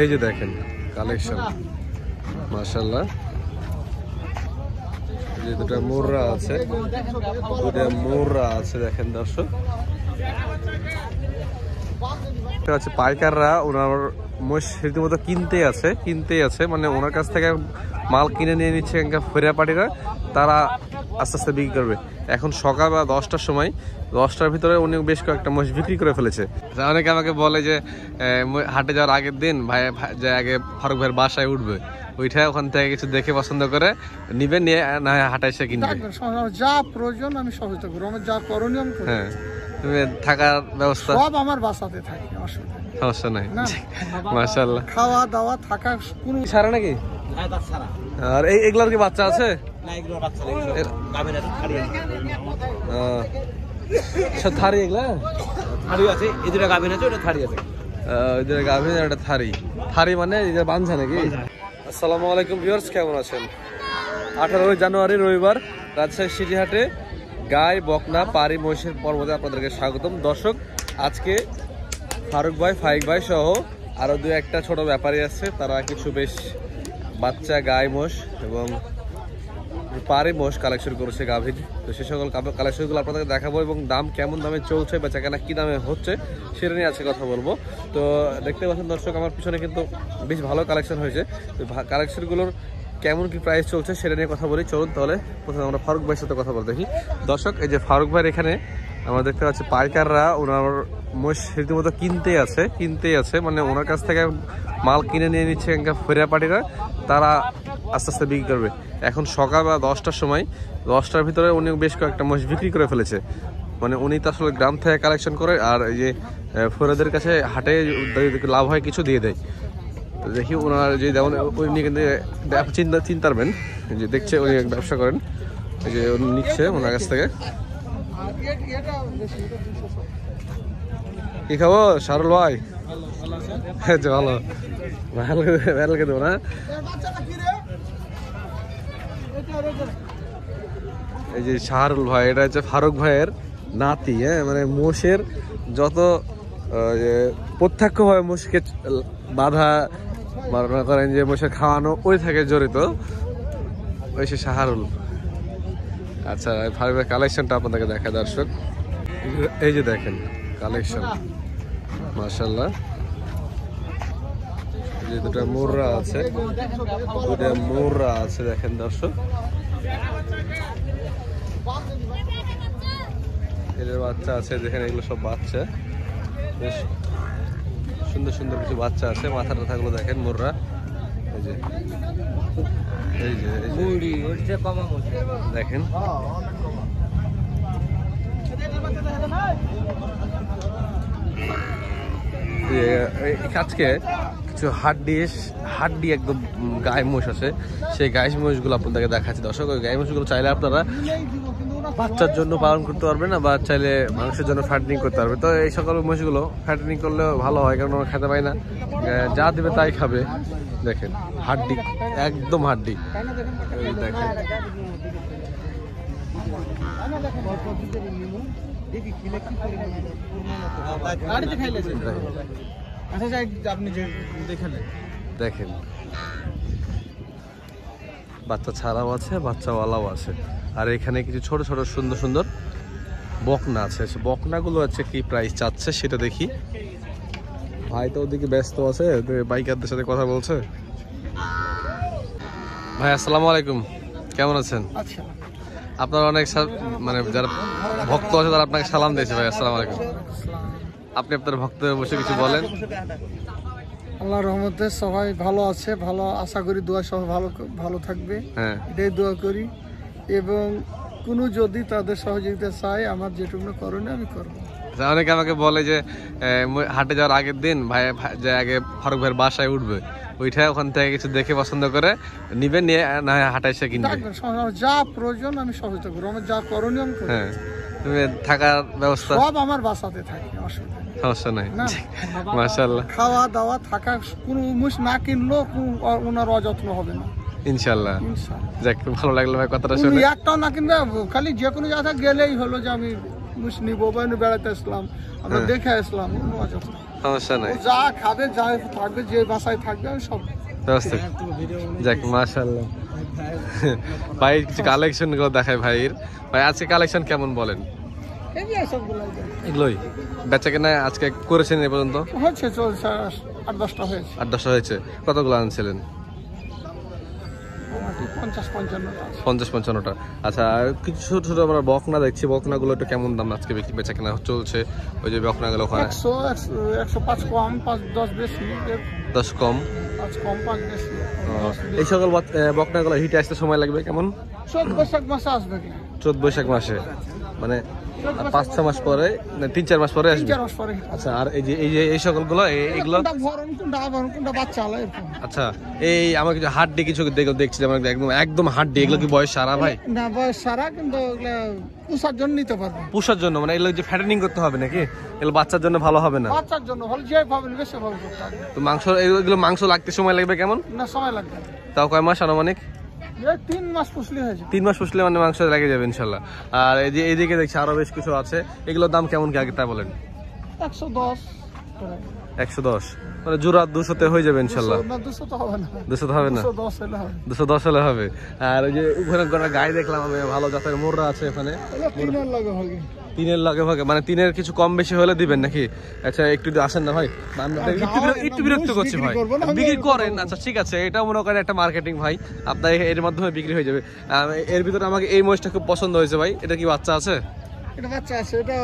এই যে দেখেন কালেকশন মাশাআল্লাহ। যে দুটো মোররা আছে, দুটো মোররা আছে দেখেন দর্শক। এটা হচ্ছে পাইকাররা ওনার মোষ রীতিমতো কিনতেই আছে মানে ওনার কাছ থেকে মাল কিনে নিয়ে নিচ্ছে ফেরিয়া পার্টিরা, তারা আস্তে আস্তে বিক্রি করবে। এখন সকাল বা 10টার সময় 10টার ভিতরে উনি বেশ কয়েকটা মোষ বিক্রি করে ফেলেছে। অনেকে আমাকে বলে যে হাটে যাওয়ার আগের দিন ভাই যে আগে ফারুক ভাইয়ের বাসায় উঠবে, ওইটা ওখান থেকে কিছু দেখে পছন্দ করে নিবে, নিয়ে না হাটে এসে কিনবে। যা প্রয়োজন আমি সহযোগিতা করবো, আমার যা করণীয় আমি করি। হ্যাঁ, তুমি থাকার ব্যবস্থা সব আমার বাসাতে থাকে, সমস্যা নাই। মাশাআল্লাহ, খাওয়া দাওয়া থাকা কোনো সারা নাকি? আর এগুলোর কি বাচ্চা আছে? সব থারি, এগুলা থারি আছে, এই দুটো গাভিন আছে, ওটা থারি আছে। ওইদিকে গাভিন আর একটা থারি মানে বাঞ্ঝা নাকি? আসসালামু আলাইকুম ভিউয়ার্স, কেমন আছেন? 18 জানুয়ারি রবিবার রাজশাহী সিটি হাটে গাই, বকনা, পারি, মহিষের পর্বতে আপনাদেরকে স্বাগতম। দর্শক, আজকে ফারুক ভাই, ফাইক ভাই সহ আরো দু একটা ছোট ব্যাপারী আছে, তারা কিছু বেশ বাচ্চা গাই, মোষ এবং পারি মোষ কালেকশন করেছে গাভীর। তো সে সকল কালেকশনগুলো আপনাদেরকে দেখাবো এবং দাম কেমন দামে চলছে, বেচাকেনা কী দামে হচ্ছে সেটা নিয়ে আজকে কথা বলবো। তো দেখতে পাচ্ছেন দর্শক, আমার পিছনে কিন্তু বেশ ভালো কালেকশন হয়েছে। তো কালেকশনগুলোর কেমন কি প্রাইস চলছে সেটা নিয়ে কথা বলি। চলুন তাহলে প্রথমে আমরা ফারুক ভাইয়ের সাথে কথা বলে দেখি। দর্শক, এই যে ফারুক ভাইয়ের এখানে আমরা দেখতে পাচ্ছি পাইকাররা ওনার মোষ রীতিমতো কিনতেই আছে মানে ওনার কাছ থেকে মাল কিনে নিয়ে নিচ্ছে ফেরিয়া পার্টিরা, তারা আস্তে আস্তে বিক্রি করবে। এখন সকাল বা 10টার সময় 10টার ভিতরে উনি বেশ কয়েকটা মোষ বিক্রি করে ফেলেছে। মানে উনি তো আসলে গ্রাম থেকে কালেকশন করে, আর এই যে ফেরাদের কাছে হাটে লাভ হয় কিছু দিয়ে দেয়। তো দেখি ওনার যে যেমন উনি কিন্তু চিনতে পারবেন, যে দেখছে উনি ব্যবসা করেন, এই যে উনি নিচ্ছে ওনার কাছ থেকে। কি খাবো শাহরুল ভাই? ভালো ভালো খেতে না। এই যে শাহরুল ভাই, এটা হচ্ছে ফারুক ভাইয়ের নাতি। হ্যাঁ, মানে মোষের যত প্রত্যক্ষভাবে মোষকে বাধা মনে করেন যে মোষের খাওয়ানো ওই থেকে জড়িত ওই সে শাহরুল। আচ্ছা, ফারুক ভাই কালেকশনটা আপনাদেরকে দেখা দর্শক। এই যে দেখেন কালেকশন মাশাআল্লাহ। যে দুটো মোররা আছে, দেখেন দর্শক। এদের বাচ্চা আছে, দেখেন এগুলো সব বাচ্চা, বেশ সুন্দর সুন্দর কিছু বাচ্চা আছে। মাথা টাথাগুলো দেখেন মোররা। এই যে দেখেন আজকে কিছু হাড্ডি একদম গায়ে মোষ আছে, সেই গায়ে মোষগুলো আপনাদেরকে দেখাচ্ছি দর্শক। ওই গায়ে মোষগুলো চাইলে আপনারা বাচ্চার জন্য পালন করতে পারবেন, না বা চাইলে মাংসের জন্য ফ্যাটেনিং করতে পারবে। তো এই সকল মোষগুলো ফ্যাটেনিং করলেও ভালো হয়, কারণ ওরা খেতে পায় না, যা দেবে তাই খাবে। দেখেন হাড্ডি, একদম হাড্ডি দেখেন। দেখেন বাচ্চা ছাড়াও আছে, বাচ্চাওয়ালাও আছে। আর এখানে কিছু ছোট ছোট সুন্দর সুন্দর বকনা আছে। বকনাগুলো আছে কি প্রাইস চাচ্ছে সেটা দেখি। ভাই তো ওদিকে ব্যস্ত আছে, বাইকারদের সাথে কথা বলছে। ভাই আসসালামু আলাইকুম, কেমন আছেন? আচ্ছা, আপনার অনেক মানে যারা ভক্ত আছে তারা আপনাকে সালাম দিয়েছে। ভাই আসসালামু আলাইকুম, আপনি আপনার ভক্তদের বসে কিছু বলেন। আল্লাহর রহমতে সবাই ভালো আছে, ভালো আশা করি, দোয়া সবাই ভালো থাকবে, হ্যাঁ এটাই দোয়া করি। এবং কোনো যদি তাদের সহযোগিতা চাই, আমার যেটুকু করণীয় আমি করবো। অনেকে আমাকে বলে যে হাটে যাওয়ার আগের দিন ভাই যে আগে ফারুক ভাইয়ের বাসায় উঠবে, ওইটা ওখান থেকে কিছু দেখে পছন্দ করে নিবে, নিয়ে না হাটে এসে কিনবে। যা প্রয়োজন আমি সহযোগিতা করবো, আমার যা করণীয় আমি করি। হ্যাঁ, তুমি থাকার ব্যবস্থা সব আমার বাসাতে থাকে, সমস্যা নাই। মাশাআল্লাহ, খাওয়া দাওয়া থাকা কোনো মুষ না কিনলেও ওনার অযত্ন হবে না ইনশাআল্লাহ। যাক, ভালো লাগলো ভাই কথাটা শুনে। একটাও না কিনবে, খালি যে কোনো জায়গা গেলেই হলো যে আমি মুষ নিবো বা বেড়াতে আসলাম, আমরা দেখে আসলাম, অযত্ন। সমস্যা নাই, যা খাবে যা থাকবে যে বাসায় থাকবে সব ব্যবস্থা। যাক মাশাআল্লাহ ভাই, কিছু কালেকশন গুলো দেখায় ভাইয়ের। ভাই আজকে কালেকশন কেমন বলেন? এগুলোই বেচা কেনা আজকে করেছেন এ পর্যন্ত? হচ্ছে, চলছে, 8-10টা হয়েছে। 8-10টা হয়েছে। কতগুলো আনছিলেন? 50-55টা। আচ্ছা, কিছু ছোট ছোট আমরা বকনা দেখছি, বকনাগুলো একটু কেমন দাম আজকে বেচা কেনা চলছে? ওই যে বকনাগুলো ওখানে 105 কম, 5-10 বেশি, 10 কম, 5 কম, 5 বেশি। এই সকল বকনাগুলো হিটে আসতে সময় লাগবে কেমন? 14 বৈশাখ মাসে আসবে কি? 14 বৈশাখ মাসে, মানে 5-6 মাস পরে, 3-4 মাস পরে আসবে। 3-4 মাস পরে। আচ্ছা, আর এই সকলগুলো এগুলো বাচ্চা আলাদা। আচ্ছা, এই আমার কিছু হাড্ডি কিছু দেখছি, একদম হাড্ডি, এগুলো কি বয়স সারা ভাই? না, বয়স সারা, কিন্তু পুষার জন্য নিতে পারবে। পুষার জন্য মানে এগুলো যে ফ্যাটেনিং করতে হবে নাকি? এগুলো বাচ্চার জন্য ভালো হবে না? বাচ্চার জন্য ভালো, যে পাবেন বেশি ভালো করতে হবে। তো এগুলো মাংস লাগতে সময় লাগবে কেমন? না, সময় লাগবে। তাও কয় মাস আনুমানিক? 3 মাস পুষলে হয়ে যাবে। 3 মাস পুষলে মানে মাংস লেগে যাবে ইনশাল্লাহ। আর এই যে এইদিকে দেখছি আরো বেশ কিছু আছে, এগুলোর দাম কেমন কি আগে তা বলেন? 110। 110 মানে জোড়া 200-তে হয়ে যাবে ইনশাল্লাহ? 200 তো হবে না। 200 তো হবে না, 210 হলে হবে। আর ওই যে উপরে গায়ে দেখলাম আমি, ভালো জাতের মোররা আছে এখানে। তিনের লাগে ভাগে, মানে তিনের কিছু কম বেশি হলে দিবেন নাকি? আচ্ছা, একটু আসেন না ভাই, একটু বিরক্ত করছি ভাই, বিক্রি করেন। আচ্ছা ঠিক আছে, এটা মনে করেন একটা মার্কেটিং ভাই, আপনার এর মাধ্যমে বিক্রি হয়ে যাবে। এর ভিতরে আমাকে এই মহিষটা খুব পছন্দ হয়েছে ভাই। এটা কি বাচ্চা আছে? এটা বাচ্চা আছে, এটা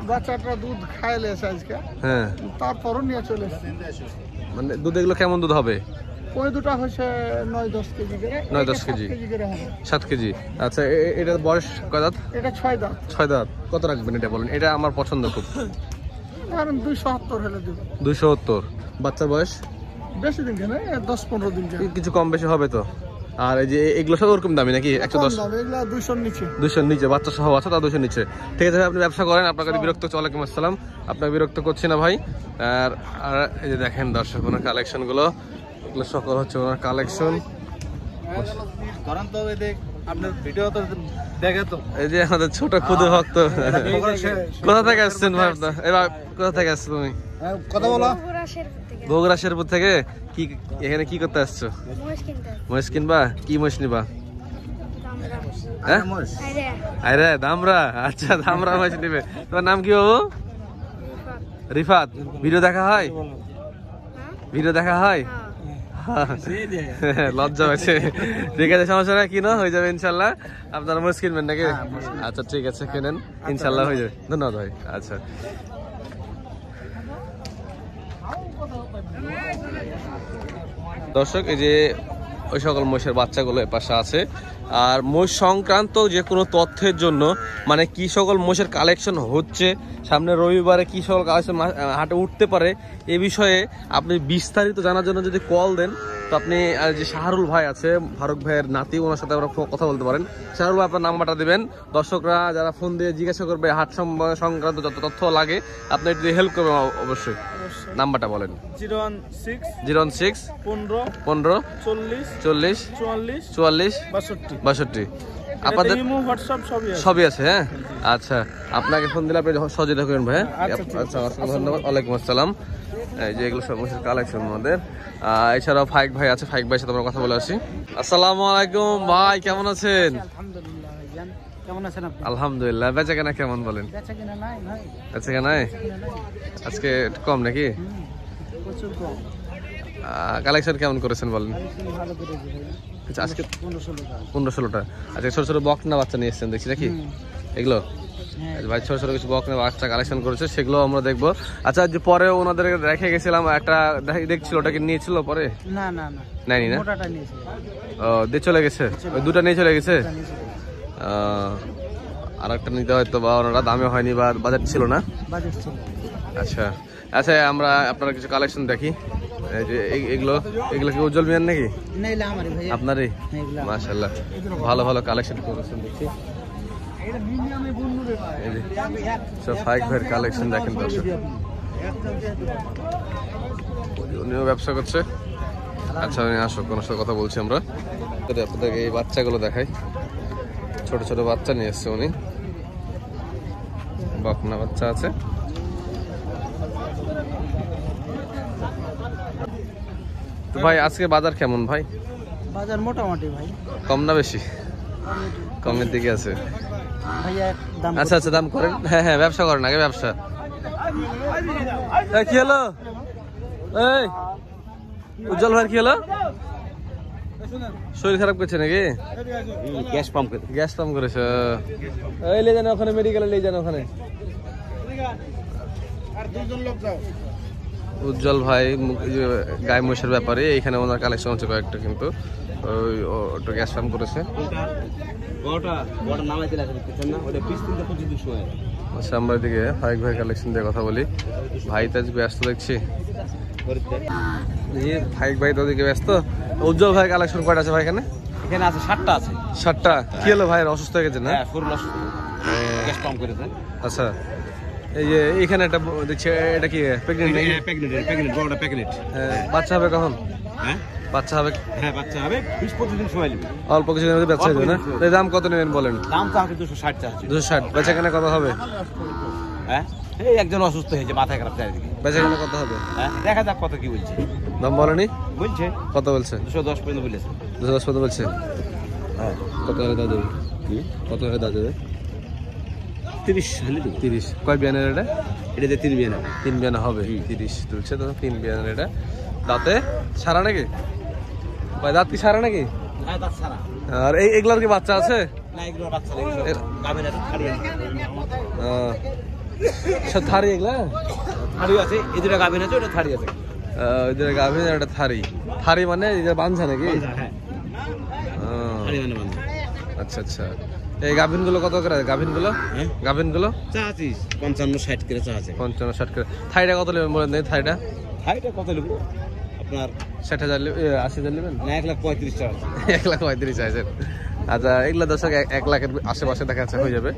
বাচ্চাটা দুধ খাইলে আজকে, হ্যাঁ, তারপরও নিয়ে চলে এসেছে। মানে দুধ এগুলো কেমন দুধ হবে? ওই দুটো হচ্ছে 9-10 কেজি করে। 9-10 কেজি, 7 কেজি। আচ্ছা, এটার বয়স কয় দাঁত? এটা 6 দাঁত। 6 দাঁত। কত রাখবেন এটা বলেন? এটা আমার পছন্দ খুব। ধরেন 270 হলে দেব। 270। বাচ্চার বয়স বেশি দিন কেন, 10-15 দিন। কিছু কম বেশি হবে তো? আর এই যে এগুলো সব ওরকম দামি নাকি? 110? এগুলো 200 নিচে। 200 নিচে, বাচ্চা সহ আছে, তা 200 নিচে। ঠিক আছে, আপনি ব্যবসা করেন, আপনার কাছে বিরক্ত। ওয়ালাইকুম আসসালাম, আপনাকে বিরক্ত করছি না ভাই। আর এই যে দেখেন দর্শক, ওনার কালেকশন গুলো, এগুলো সকল হচ্ছে ওনার কালেকশন। এই যে আমাদের ছোট ক্ষুদে ভক্ত। কোথা থেকে আসছেন ভাই? এবার কোথা থেকে আসছো তুমি? কথা বলো। বগুড়া শেরপুর থেকে। কি এখানে কি করতে আসছো? মহিষ কিনবা? কি মহিষ নিবা? আরে দামরা। আচ্ছা, দামরা মহিষ নিবে। তোমার নাম কি বাবু? রিফাত। ভিডিও দেখা হয়? ভিডিও দেখা হয়? লজ্জা হয়েছে। ঠিক আছে, সমস্যা নাই, কিনো, হয়ে যাবে ইনশাল্লাহ। আপনারা মহিষ কিনবেন নাকি? আচ্ছা ঠিক আছে, কেনেন, ইনশাল্লাহ হয়ে যাবে। ধন্যবাদ ভাই। আচ্ছা, দর্শক এই যে ওই সকল মহিষের বাচ্চাগুলো এর পাশে আছে। আর মহিষ সংক্রান্ত যে কোনো তথ্যের জন্য, মানে কি সকল মহিষের কালেকশন হচ্ছে, সামনে রবিবারে কি সকল কালেকশন হাটে উঠতে পারে, এ বিষয়ে আপনি বিস্তারিত জানার জন্য যদি কল দেন, তো আপনি যে শাহরুল ভাই আছে, ফারুক ভাইয়ের নাতি, ওনার সাথে আমরা কথা বলতে পারেন। শাহরুল ভাই আপনার নাম্বারটা দেবেন, দর্শকরা যারা ফোন দিয়ে জিজ্ঞাসা করবে হাট সংক্রান্ত যত তথ্য লাগে, আপনি একটু হেল্প করবেন অবশ্যই। নাম্বারটা বলেন। 016 15 40 44 62। আপনাদের সবই আছে? হ্যাঁ, আচ্ছা, আপনাকে ফোন দিলে আপনি সহযোগিতা করেন ভাই। আচ্ছা, ধন্যবাদ। ওয়ালাইকুম আসসালাম। এই যে এগুলো সব কালেকশন আমাদের। এছাড়াও ফাইক ভাই আছে, ফাইক ভাইয়ের সাথে আমরা কথা বলে আসি। আসসালামু আলাইকুম ভাই, কেমন আছেন? আলহামদুলিল্লাহ। বেচা কেনা কেমন বলেন? বেচা কেনা আজকে কম নাকি? কালেকশন কেমন করেছেন বলেন? আজকে 15-16টা। আচ্ছা, ছোট ছোট বকনা বাচ্চা নিয়ে এসেছেন দেখছি নাকি? এগুলো ভাই ছোট ছোট কিছু বকনা বাচ্চা কালেকশন করেছে, সেগুলো আমরা দেখবো। আচ্ছা, যে পরে ওনাদের রেখে গেছিলাম, একটা দেখছিল, ওটাকে নিয়েছিল পরে? না না না, নেয়নি না? ও, দিয়ে চলে গেছে, ওই দুটা নিয়ে চলে গেছে। আর একটা নিতে হয়তো বা ওনারা দামে হয়নি বা বাজেট ছিল না। আচ্ছা আচ্ছা, আমরা আপনার কিছু কালেকশন দেখি। এই যে এগুলো কি উজ্জ্বল মিয়ার নাকি? আপনারই? মাশাআল্লাহ, ভালো ভালো কালেকশন করেছেন দেখছি। সব ফাইক ভাইয়ের কালেকশন দেখেন দর্শক, উনিও ব্যবসা করছে। আচ্ছা, উনি আসো, কোনো সাথে কথা বলছি আমরা। আপনাদেরকে এই বাচ্চাগুলো দেখাই, ছোট ছোট বাচ্চা নিয়ে এসছে উনি, বকনা বাচ্চা আছে। তো ভাই আজকে বাজার কেমন ভাই? বাজার মোটামুটি ভাই। কম না বেশি? কমের দিকে আছে ভাইয়া দাম। আচ্ছা আচ্ছা, দাম করেন। হ্যাঁ হ্যাঁ, ব্যবসা করেন আগে, ব্যবসা। কি হলো? এই উজ্জ্বল ভাই কি হলো? শরীর খারাপ করছে নাকি? গ্যাস পাম্প করে। গ্যাস পাম্প করেছে। এই লে যান ওখানে, মেডিকেলে নিয়ে যান ওখানে। উজ্জ্বল ভাই গায়ে মহিষের ব্যাপারে এইখানে ওনার কালেকশন হচ্ছে কয়েকটা, কিন্তু ওই ওটা গ্যাস পাম্প করেছে। আচ্ছা, আমরা এদিকে ফাইক ভাই কালেকশন দিয়ে কথা বলি। ভাই তো আজ ব্যস্ত দেখছি। ফাইক ভাই তো ওদিকে ব্যস্ত। উজ্জ্বল ভাই কালেকশন কয়টা আছে ভাই এখানে? এখানে আছে 7টা আছে। 7টা? কি হলো ভাই, অসুস্থ হয়ে গেছে না? হ্যাঁ, শরীর অসুস্থ, গ্যাস পাম্প করেছে। আচ্ছা, এই যে এইখানে একটা দেখছি, এটা কি প্রেগনেন্ট? প্রেগনেন্ট, বড়টা প্রেগনেন্ট। বাচ্চা হবে কখন? হ্যাঁ, বাচ্চা হবে। হ্যাঁ, বাচ্চা হবে 20-25 দিন সময় নেবে। অল্প কিছুদিনের মধ্যে বাচ্চা হবে না? এই দাম কত নেবেন বলেন? দাম তো আছে 260 টাকা। 260। বেচা কেনা কত হবে? হ্যাঁ, এই একজন অসুস্থ হয়েছে, মাথায় খারাপ চারিদিকে। বেচা কেনা কত হবে? হ্যাঁ, দেখা যাক কত কি বলছে। দাম বলেনি? বলছে কত বলছে? 210 পর্যন্ত বলেছে। 210 কত বলছে? হ্যাঁ, কত হলে দাও দেবে? কত হলে দাও দেবে? 30 হলে দেবো। 30। কয় বিয়ানের এটা? এটাতে 3 বিয়ানা। 3 বিয়ানা হবে। 30 তুলছে তো, 3 বিয়ানের এটা। দাঁতে সারা নাকি ভাই? দাঁত কি সারা নাকি? হ্যাঁ, দাঁত সারা। আর এগুলার কি বাচ্চা আছে? না, এগুলো বাচ্চা নেই, গাবের আছে, থাড়ি আছে। সব থারি এগুলা? থাড়ি আছে, এই দুটো গাবের আছে, ওটা থাড়ি আছে। ওইদের গাভীর একটা থারি। থারি মানে বাঞ্ছা নাকি? হ্যাঁ, থাড়ি মানে বান্ধা। আচ্ছা আচ্ছা। এই গাভিন গুলো কত করে? গাভিন গুলো? হ্যাঁ, গাভিন গুলো চা আছে 55-60 করে চা আছে। 55-60 করে। থাইটা কত নেবেন বলেন? থাইটা থাড়িটা কত নেব আপনার? 60,000 80,000 নেবেন? না, 1,35,000 টাকা। 1,35,000 চাইছেন? আচ্ছা, এগুলা দর্শক 1 লাখের আশেপাশে দেখা যাচ্ছে হয়ে যাবে।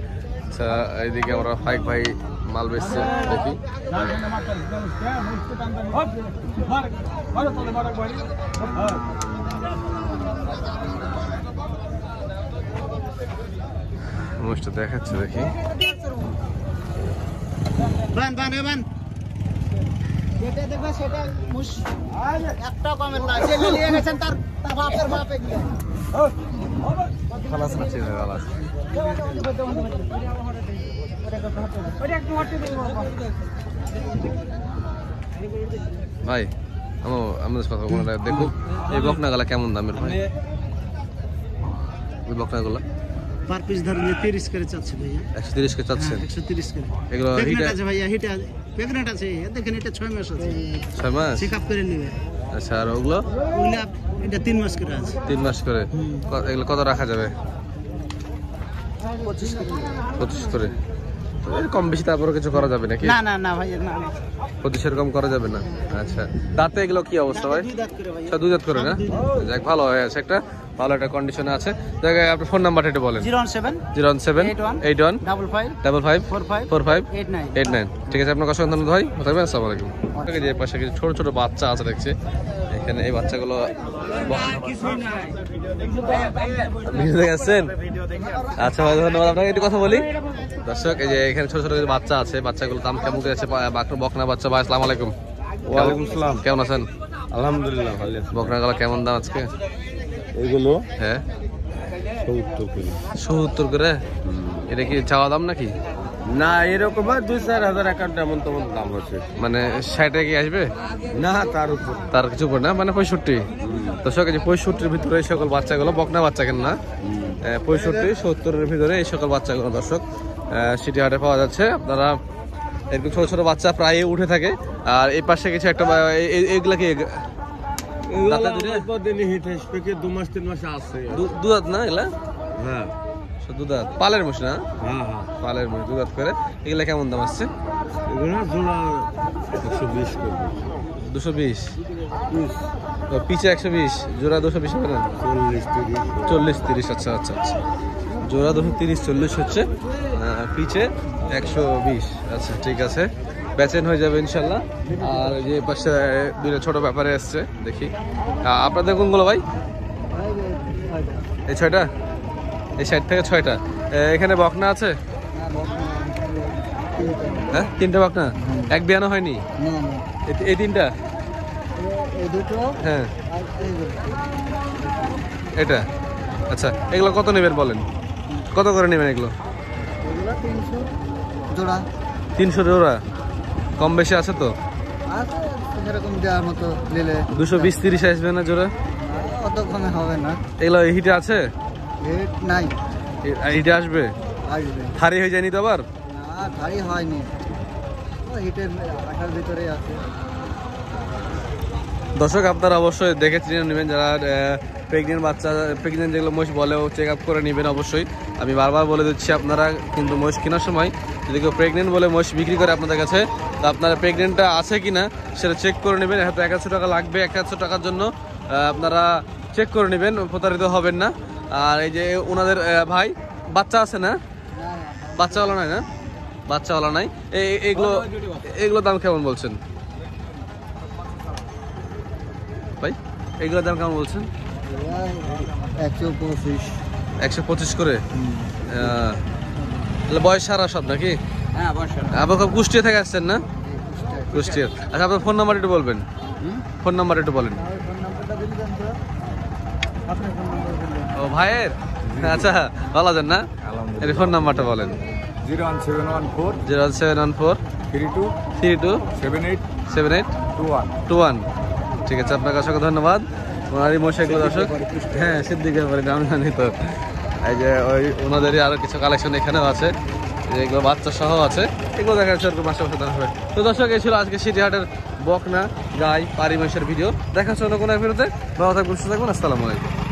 আচ্ছা, এইদিকে আমরা ফাইক ভাই মাল বেচছে, দেখি। মুখটা দেখাচ্ছে, দেখি। যেটা দেখবে সেটা একটা কমের না, যে নিয়ে গেছেন তার বাপের বাপ এগুলো। খালাস আছে, খালাস। ভাই আমাদের কথা বলে দেখুন, এই বকনাগুলা কেমন দামের ভাই? ওই বকনাগুলা পার পিস ধরুন 30 করে চাচ্ছে ভাইয়া। 130 করে চাচ্ছেন? 130 করে। এগুলো হিট আছে ভাইয়া, হিট প্রেগন্যান্ট আছে, দেখেন এটা 6 মাস আছে। 6 মাস চেকআপ করে নেবে। আচ্ছা, আর ওগুলো? ওগুলা এটা 3 মাস করে আছে। 3 মাস করে। এগুলো কত রাখা যাবে? 25 করে। কম বেশি তারপরে কিছু করা যাবে নাকি? না না না ভাইয়া, না না, 25 কম করা যাবে না? আচ্ছা, দাঁতে এগুলো কি অবস্থা ভাই? 2 দাঁত করে ভাইয়া। 2 দাঁত করে না? যাক, ভালো হয়ে আছে, একটা ভালো একটা কন্ডিশনে আছে। জায়গায় আপনার ফোন নাম্বারটা একটু বলেন। 017 81 55 55 45 45 89। 89। ঠিক আছে, আপনার অসংখ্য ধন্যবাদ ভাই। থাকবেন। আসসালামু আলাইকুম। যে পাশে কিছু ছোট ছোট বাচ্চা আছে দেখছি এখানে। এই বাচ্চাগুলো ভিডিও দেখেছেন? আচ্ছা ভাই, ধন্যবাদ আপনাকে। একটু কথা বলি দর্শক, এই যে এখানে ছোট ছোট বাচ্চা আছে, বাচ্চাগুলো দাম কেমন আছে? বকনা বাচ্চা ভাই। আসসালামু আলাইকুম। ওয়ালাইকুম আসসালাম। কেমন আছেন? আলহামদুলিল্লাহ ভালো। বকনাগুলো কেমন দাম আজকে? এগুলো হ্যাঁ, 70 করে। 70 করে? এটা কি চাওয়া দাম নাকি? না, এরকম 2-4 হাজার একার তেমন তেমন দাম হচ্ছে। মানে 60 কি আসবে? না, তার উপর। তার কিছু উপর না, মানে 65। দর্শক, এই যে 65-র ভিতরে এই সকল বাচ্চাগুলো, বকনা বাচ্চা কেন না, 65-70-এর ভিতরে এই সকল বাচ্চাগুলো দর্শক সিটি হাটে পাওয়া যাচ্ছে। আপনারা এরকম ছোট ছোট বাচ্চা প্রায় উঠে থাকে। আর এই পাশে কিছু একটা এগুলা কি? 2 মাস 3 মাস আছে। দুধাত না এগুলা? হ্যাঁ, দুধাত পালের মোষ না? হ্যাঁ হ্যাঁ, পালের মোষ, দুধাত করে। এগুলা কেমন দাম আসছে? এগুলো জোড়া 120 করে। 220? পিছে 120, জোড়া 220 হবে না? 40-30। আচ্ছা আচ্ছা আচ্ছা, জোড়া 230-40 হচ্ছে, পিছে 120। আচ্ছা, ঠিক আছে, বেচেন হয়ে যাবে ইনশাল্লাহ। আর যে পাশে দুটো ছোট ব্যাপারে এসছে, দেখি। আপনাদের কোনগুলো ভাই? এই 6টা? এই 60 থেকে 6টা। এখানে বকনা আছে? হ্যাঁ, 3টে বকনা। এক বিয়ানো হয়নি? এই 3টা? এই দুটো হ্যাঁ আর এই দুটো। এটা আচ্ছা, এগুলো কত নেবেন বলেন, কত করে নেবেন এগুলো? এগুলো 300 জোড়া 300 জোড়া, কম বেশি আছে তো? আছে সেরকম দেওয়ার মতো নিলে 220-30 আসবে না জোড়া? অত কমে হবে না। এগুলো হিটে আছে? রেট নাই, হিটে আসবে? আসবে থারি হয়ে যায়নি তো আবার? না, ভারী হয়নি, হিটের আটার ভিতরে আছে। দর্শক আপনারা অবশ্যই দেখে চিনে নেবেন, যারা প্রেগনেন্ট বাচ্চা, প্রেগনেন্ট যেগুলো মহিষ বলেও চেক আপ করে নেবেন অবশ্যই। আমি বারবার বলে দিচ্ছি, আপনারা কিন্তু মহিষ কেনার সময় যদি কেউ প্রেগনেন্ট বলে মহিষ বিক্রি করে আপনাদের কাছে, তো আপনারা প্রেগনেন্টটা আছে কি না সেটা চেক করে নেবেন। হয়তো 100 টাকা লাগবে, 100 টাকার জন্য আপনারা চেক করে নেবেন, প্রতারিত হবেন না। আর এই যে ওনাদের ভাই বাচ্চা আছে না? বাচ্চাওয়ালা নাই না? বাচ্চাওয়ালা নাই। এগুলো এগুলোর দাম কেমন বলছেন ভাই? এগুলোর দাম কেমন বলছেন? 125। 125 করে? বয়স সারা সব নাকি? হ্যাঁ বর্ষা। আপনার কুষ্টিয়া থেকে আসছেন না? কুষ্টিয়া। আচ্ছা, আপনার ফোন নাম্বার একটু বলবেন, ফোন নাম্বার একটু বলেন। ফোন নাম্বারটা দিলে দেন তো, আপনার ফোন নাম্বার দিলে। ও ভাইয়ের, আচ্ছা ভালো আছেন না? এর ফোন নাম্বারটা বলেন। 01714 01714 32 32 78 78 21। 21। ঠিক আছে, আপনাকে অসংখ্য ধন্যবাদ। ওনারই মশাইগুলো দর্শক, হ্যাঁ সিদ্দিকের বাড়ি, আমি জানি তো। এই যে ওই ওনাদেরই আরো কিছু কালেকশন এখানেও আছে, এগুলো বাচ্চা সহ আছে, এগুলো দেখা যাচ্ছে ওরকম মাসে মাসে হবে। তো দর্শক, এই ছিল আজকে সিটিহাটের বকনা গাই পারি মহিষের ভিডিও। দেখা হচ্ছে অন্য কোনো ভিডিওতে। ভালো থাকবেন, সুস্থ থাকবেন, আসসালামু আলাইকুম।